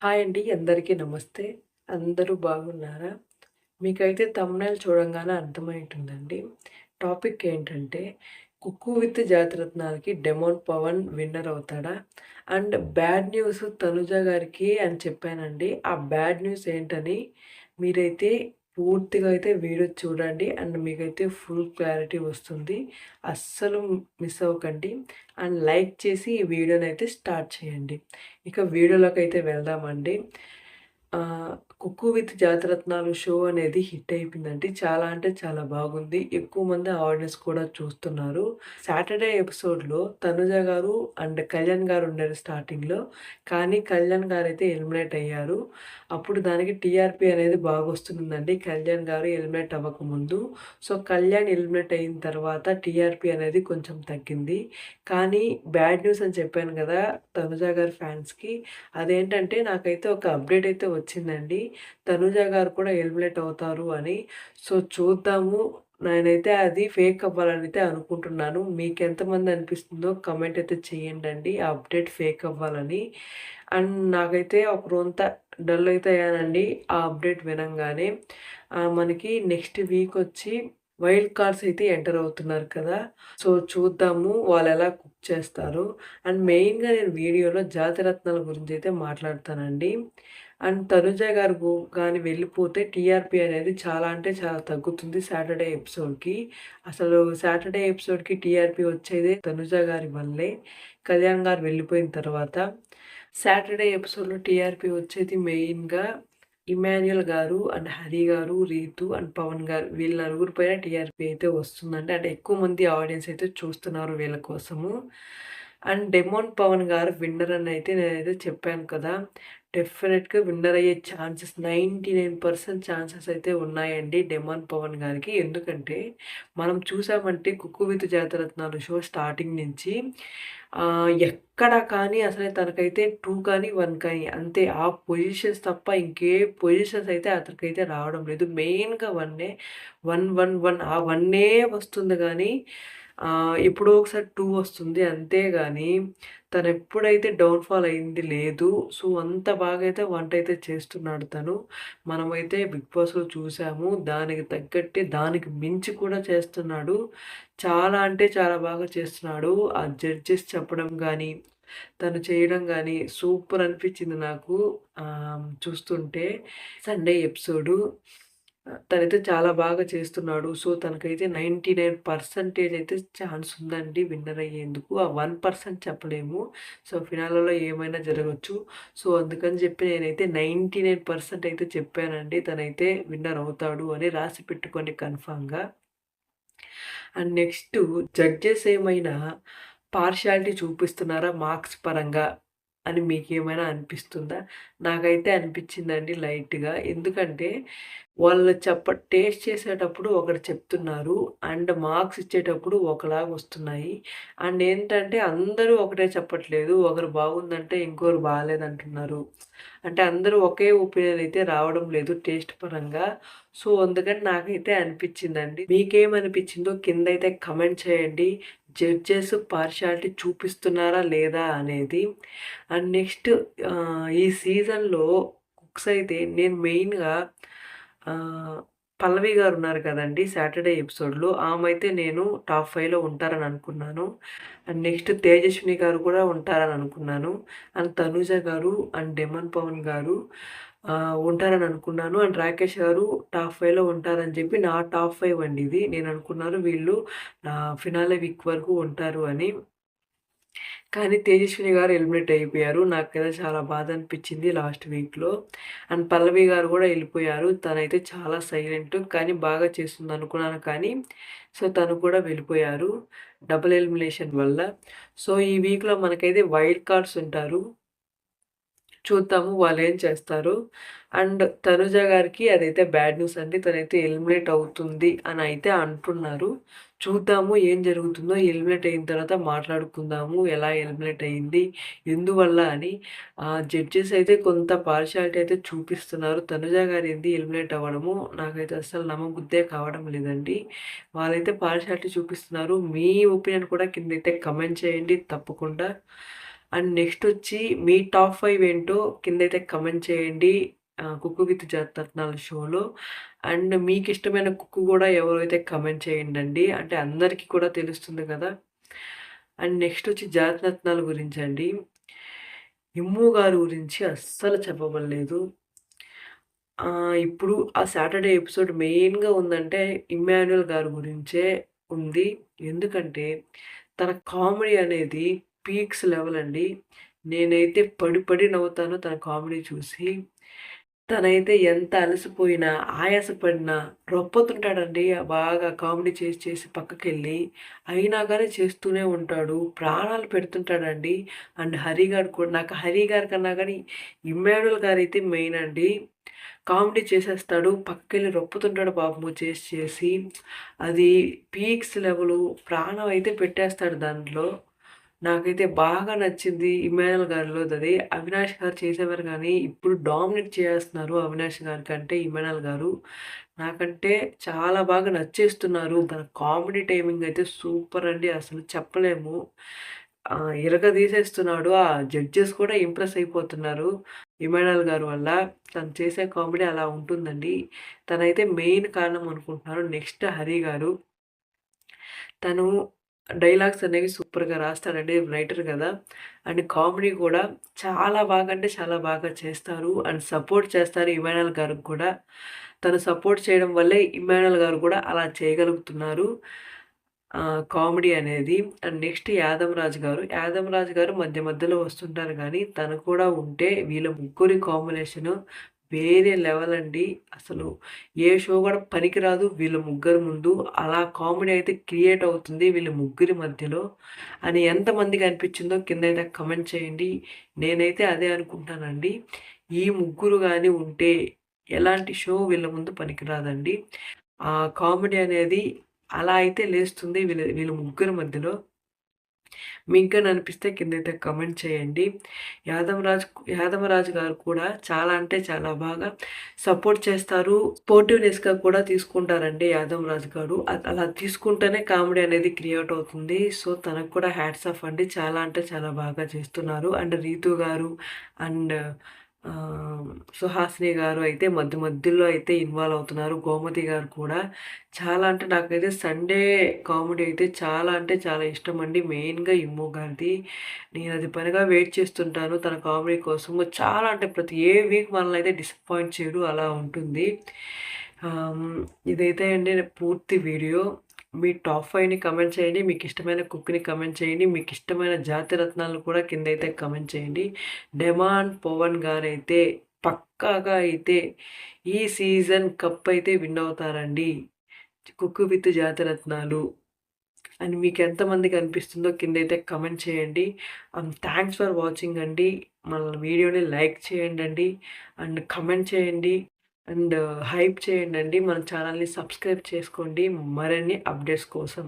Hi అండి. అందరికీ నమస్తే. అందరూ బాగున్నారా? మీకైతే థంబ్‌నెయిల్ చూడంగానే అర్థమై ఉంటుందండి. టాపిక్ ఏంటంటే 'కుక్కు విత్ జాతిరత్నాల'కి డెమోన్ పవన్ విన్నర్ అవుతాడా? అండ్ బ్యాడ్ న్యూస్ తనుజ గారికి అని చెప్పానండి. ఆ బ్యాడ్ న్యూస్ ఏంటని మీరైతే పూర్తిగా అయితే వీడియో చూడండి. అండ్ మీకైతే ఫుల్ క్లారిటీ వస్తుంది. అస్సలు మిస్ అవ్వకండి. అండ్ లైక్ చేసి ఈ వీడియోనైతే స్టార్ట్ చేయండి. ఇక వీడియోలోకైతే వెళ్దామండి. 'కుక్కు విత్ జాతిరత్నాలు' షో అనేది హిట్ అయిపోయిందండి. చాలా అంటే చాలా బాగుంది. ఎక్కువ మంది ఆడియన్స్ కూడా చూస్తున్నారు. సాటర్‌డే ఎపిసోడ్‌లో తనుజ గారు అండ్ కళ్యాణ్ గారు ఉండారు స్టార్టింగ్‌లో. కానీ కళ్యాణ్ గారైతే ఎలిమినేట్ అయ్యారు. అప్పుడు దానికి టీఆర్‌పీ అనేది బాగొస్తుందండి. కళ్యాణ్ గారు ఎలిమినేట్ అవ్వకముందు. సో, కళ్యాణ్ ఎలిమినేట్ అయిన తర్వాత టీఆర్‌పీ అనేది కొంచెం తగ్గింది. కానీ బ్యాడ్ న్యూస్ అని చెప్పాను గదా! తనుజ గారి ఫ్యాన్స్‌కి. అదేంటంటే నాకైతే ఒక అప్డేట్ అయితే వచ్చిందండి. తనూజ గారు కూడా ఎలిమినేట్ అవుతారు అని. సో, చూద్దాము. నేనైతే అది ఫేక్ అవ్వాలనైతే అనుకుంటున్నాను. మీకెంతమంది అనిపిస్తుందో కామెంట్ అయితే చేయండండి. ఆ అప్డేట్ ఫేక్ అవ్వాలని. అండ్ నాకైతే ఒక రోజంతా డల్ అయితే అయ్యానండి. ఆ అప్డేట్ వినంగానే. మనకి నెక్స్ట్ వీక్ వచ్చి వైల్డ్ కార్డ్స్ అయితే ఎంటర్ అవుతున్నారు కదా! సో, చూద్దాము వాళ్ళెలా కుక్ చేస్తారో. అండ్ మెయిన్‌గా నేను వీడియోలో జాతిరత్నాల గురించైతే మాట్లాడతానండి. అండ్ తనుజ గారు గాని వెళ్ళిపోతే టీఆర్‌పీ అనేది చాలా అంటే చాలా తగ్గుతుంది సాటర్‌డే ఎపిసోడ్‌కి. అసలు సాటర్‌డే ఎపిసోడ్‌కి టీఆర్‌పీ వచ్చేదే తనుజ గారి వల్లే. కళ్యాణ్ గారు వెళ్ళిపోయిన తర్వాత. సాటర్‌డే ఎపిసోడ్‌లో టీఆర్‌పీ వచ్చేది మెయిన్‌గా ఇమాన్యుయల్ గారు అండ్ హరి గారు, రీతు అండ్ పవన్ గారు వీళ్ళ నలుగురి పైన టీఆర్‌పీ అయితే వస్తుందండి. అంటే ఎక్కువ మంది ఆడియన్స్ అయితే చూస్తున్నారు వీళ్ళ కోసము. అండ్ డెమోన్ పవన్ గారు విన్నర్ అని అయితే నేనైతే చెప్పాను కదా! డెఫినెట్‌గా విన్నర్ అయ్యే ఛాన్సెస్ 99% ఛాన్సెస్ అయితే ఉన్నాయండి డెమాన్ పవన్ గారికి. ఎందుకంటే మనం చూసామంటే 'కుక్కు విత్ జాతిరత్నాలు' షో స్టార్టింగ్ నుంచి ఎక్కడ కానీ అసలు తనకైతే 2 కానీ, 1 కానీ అంతే ఆ పొజిషన్స్ తప్ప ఇంకే పొజిషన్స్ అయితే అతనికైతే రావడం లేదు. మెయిన్‌గా 1 1, 1, 1 ఆ 1 వస్తుంది గానీ ఎప్పుడో ఒకసారి 2 వస్తుంది. అంతే గాని తనెప్పుడైతే డౌన్‌ఫాల్ అయింది లేదు. సో, అంత బాగా అయితే వంటైతే చేస్తున్నాడు తను. మనమైతే 'బిగ్ బాస్‌లో' చూసాము. దానికి తగ్గట్టే దానికి మించి కూడా చేస్తున్నాడు. చాలా అంటే చాలా బాగా చేస్తున్నాడు. ఆ జడ్జెస్ చెప్పడం గానీ, తను చేయడం గానీ సూపర్ అనిపిచ్చింది నాకు. చూస్తుంటే సండే ఎపిసోడు. తనైతే చాలా బాగా చేస్తున్నాడు. సో, తనకైతే 99% అయితే ఛాన్స్ ఉందండి విన్నర్ అయ్యేందుకు. ఆ 1% చెప్పలేము. సో, ఫినాలేలో ఏమైనా జరగొచ్చు. సో, అందుకని చెప్పి నేనైతే 99% అయితే చెప్పానండి. తనైతే విన్నర్ అవుతాడు అని రాసి పెట్టుకోండి కన్ఫర్మ్‌గా. అండ్ నెక్స్టు జడ్జెస్ ఏమైనా పార్షియాలిటీ చూపిస్తున్నారా మార్క్స్ పరంగా అని మీకేమైనా అనిపిస్తుందా? నాకైతే అనిపిచ్చిందండి లైట్‌గా. ఎందుకంటే వాళ్ళు టేస్ట్ చేసేటప్పుడు ఒకటి చెప్తున్నారు. అండ్ మార్క్స్ ఇచ్చేటప్పుడు ఒకలాగొస్తున్నాయి. అండ్ ఏంటంటే అందరూ ఒకటే చెప్పట్లేదు. ఒకరు బాగుందంటే ఇంకోరు బాలేదంటున్నారు. అంటే అందరూ ఒకే ఒపీనియన్ అయితే రావడం లేదు టేస్ట్ పరంగా. సో, అందుకని నాకైతే అనిపిచ్చిందండి. మీకేమనిపిచ్చిందో కిందైతే కమెంట్ చేయండి. జడ్జెస్ పార్షియాలిటీ చూపిస్తున్నారా లేదా అనేది. అండ్ నెక్స్ట్ ఈ సీజన్‌లో కుక్స్ అయితే నేను మెయిన్‌గా ఆహ్, పల్లవి గారున్నారు కదండీ! సాటర్‌డే ఎపిసోడ్‌లో ఆమైతే నేను టాప్ 5లో ఉంటారని అనుకున్నాను. అండ్ నెక్స్ట్ తేజస్విని గారు కూడా ఉంటారని అనుకున్నాను. అండ్ తనూజ గారు అండ్ డెమన్ పవన్ గారు ఉంటారని అనుకున్నాను. అండ్ రాకేష్ గారు టాప్ 5లో ఉంటారని చెప్పి నా టాప్ 5 అండి ఇది. నేను అనుకున్నాను వీళ్ళు ఫినాలే వీక్ వరకు ఉంటారు అని. కానీ తేజస్విని గారు ఎలిమినేట్ అయిపోయారు. నాకైతే చాలా బాధ అనిపించింది లాస్ట్ వీక్‌లో. అండ్ పల్లవి గారు కూడా ఎళ్ళిపోయారు. తనైతే చాలా సైలెంట్ కానీ బాగా చేస్తుందనుకున్నాను కానీ, సో, తను కూడా వెళ్ళిపోయారు. డబుల్ ఎలిమినేషన్ వల్ల. సో, ఈ వీక్‌లో మనకైతే వైల్డ్ కార్డ్స్ ఉంటారు. చూద్దాము వాళ్ళేం చేస్తారు. అండ్ తనుజ గారికి అదైతే బ్యాడ్ న్యూస్ అండి. తనైతే ఎలిమినేట్ అవుతుంది అనయితే అంటున్నారు. చూద్దాము ఏం జరుగుతుందో. ఎలిమినేట్ అయిన తర్వాత మాట్లాడుకుందాము. ఎలా ఎలిమినేట్ అయింది? ఎందువల్ల అని. జడ్జెస్ అయితే కొంత పార్షియాలిటీ అయితే చూపిస్తున్నారు. తనుజ గారేంది ఎలిమినేట్ అవ్వడము నాకైతే అస్సలు నమ్మబుద్దే కావడం లేదండి. వాళ్ళైతే పార్షియాలిటీ చూపిస్తున్నారు. మీ ఒపీనియన్ కూడా కిందైతే కమెంట్ చేయండి తప్పకుండా. అండ్ నెక్స్ట్ వచ్చి మీ టాప్ 5 ఏంటో కిందైతే కమెంట్ చేయండి. 'కుక్కు విత్ జాతిరత్నాలు' షోలో. అండ్ మీకిష్టమైన కుక్కు గూడా ఎవరైతే కమెంట్ చేయండండి. అంటే అందరికీ కూడా తెలుస్తుంది కదా! అండ్ నెక్స్ట్ వచ్చి జాతిరత్నాల గురించండి. ఇమ్ము గారి గురించి అస్సలు చెప్పబడలేదు. ఇప్పుడు ఆ సాటర్‌డే ఎపిసోడ్ మెయిన్‌గా ఉందంటే ఇమ్మాన్యుయల్ గారి గురించే ఉంది. ఎందుకంటే తన కామెడీ అనేది పీక్స్ లెవెల్ అండి. నేనైతే పడి పడి నవ్వుతాను తన కామెడీ చూసి. తనైతే ఎంత అలసిపోయినా, ఆయాసపడినా రొప్పుతుంటాడండి. బాగా కామెడీ చేసి చేసి పక్కకెళ్ళి. అయినా గాని చేస్తూనే ఉంటాడు. ప్రాణాలు పెడుతుంటాడండి. అండ్ హరి గారు కూడా నాకు హరి గారి కన్నా గాని ఇమ్మాన్యుయల్ గారైతే మెయిన్ అండి. కామెడీ చేసేస్తాడు. పక్కకెళ్ళి రొప్పుతుంటాడు పాపము చేసి చేసి. అది పీక్స్ లెవెలు ప్రాణం అయితే పెట్టేస్తాడు దాంట్లో. నాకైతే బాగా నచ్చింది ఇమ్మాన్యుయల్ గారిలోదది. అవినాష్ గారు చేసేవారు గానీ, ఇప్పుడు డామినేట్ చేసేస్తున్నారు అవినాష్ గారి కంటే ఇమ్మాన్యుయల్ గారు. నాకంటే చాలా బాగా నచ్చేస్తున్నారు. తన కామెడీ టైమింగ్ అయితే సూపర్ అండి. అసలు చెప్పలేము. ఇరగదీసేస్తున్నాడు. ఆ జడ్జెస్ కూడా ఇంప్రెస్ అయిపోతున్నారు. ఇమ్మాన్యుయల్ గారి వల్ల. తను చేసే కామెడీ అలా ఉంటుందండి. తనైతే మెయిన్ కారణం అనుకుంటున్నాను. నెక్స్ట్ హరి గారు. తను డైలాగ్స్ అనేవి సూపర్‌గా రాస్తాడండి. రైటర్ గదా! అండ్ కామెడీ కూడా చాలా బాగా అంటే చాలా బాగా చేస్తారు. అండ్ సపోర్ట్ చేస్తారు ఇమ్మాన్యుయల్ గారికి కూడా. తను సపోర్ట్ చేయడం వల్లే ఇమ్మాన్యుయల్ గారు కూడా అలా చేయగలుగుతున్నారు. కామెడీ అనేది. అండ్ నెక్స్ట్ యాదవ్ రాజు గారు. యాదవ్ రాజు గారు మధ్య మధ్యలో వస్తుంటారు గానీ, తను కూడా ఉంటే వీళ్ళ ముగ్గురి కాంబినేషను వేరే లెవెల్ అండి. అసలు ఏ షో గూడా పనికిరాదు వీళ్ళ ముగ్గురు ముందు. అలా కామెడీ అయితే క్రియేట్ అవుతుంది వీళ్ళ ముగ్గురి మధ్యలో అని ఎంతమందికి అనిపించిందో కిందైతే కమెంట్ చేయండి. నేనైతే అదే అనుకుంటానండి. ఈ ముగ్గురు గాని ఉంటే ఎలాంటి షో వీళ్ళ ముందు పనికిరాదండి. కామెడీ అనేది అలా అయితే లేస్తుంది వీళ్ళ వీళ్ళ ముగ్గురి మధ్యలో. మీకని అనిపిస్తే కిందైతే కామెంట్ చేయండి. యాదవరాజు గారు కూడా చాలా అంటే చాలా బాగా సపోర్ట్ చేస్తారు. స్పోర్టివ్‌నెస్‌గా కూడా తీసుకుంటారండి యాదవరాజు గారు. అలా తీసుకుంటేనే కామెడీ అనేది క్రియేట్ అవుతుంది. సో, తనకు కూడా హ్యాట్స్ ఆఫ్ అండి. చాలా అంటే చాలా బాగా చేస్తున్నారు. అండ్ రీతు గారు అండ్ సుహాసిని గారు అయితే మధ్య మధ్యలో అయితే ఇన్వాల్వ్ అవుతున్నారు. గోమతి గారు కూడా. చాలా అంటే నాకైతే సండే కామెడీ అయితే చాలా అంటే చాలా ఇష్టమండి. మెయిన్‌గా ఇమ్ము గారిది. నేనది పనిగా వెయిట్ చేస్తుంటాను తన కామెడీ కోసము. చాలా అంటే ప్రతి ఏ వీక్ మనల్నయితే డిసప్పాయింట్ చేయడు అలా ఉంటుంది. ఇదైతే అండి పూర్తి వీడియో. మీ టాప్ 5ని కమెంట్ చేయండి. మీకిష్టమైన కుక్‌ని కమెంట్ చేయండి. మీకిష్టమైన జాతి రత్నాలను కూడా కిందైతే కమెంట్ చేయండి. డెమాన్ పవన్ గారైతే పక్కాగా అయితే ఈ సీజన్ కప్ అయితే విన్ అవుతారండి. 'కుక్కు విత్ జాతిరత్నాలు' అని మీకెంతమందికి అనిపిస్తుందో కిందైతే కమెంట్ చేయండి. థాంక్స్ ఫర్ వాచింగ్ అండి. మన వీడియోని లైక్ చేయండండి. అండ్ కమెంట్ చేయండి. అండ్ హైప్ చేయండండి. మన ఛానల్‌ని సబ్స్క్రైబ్ చేసుకోండి మరిన్ని అప్డేట్స్ కోసం.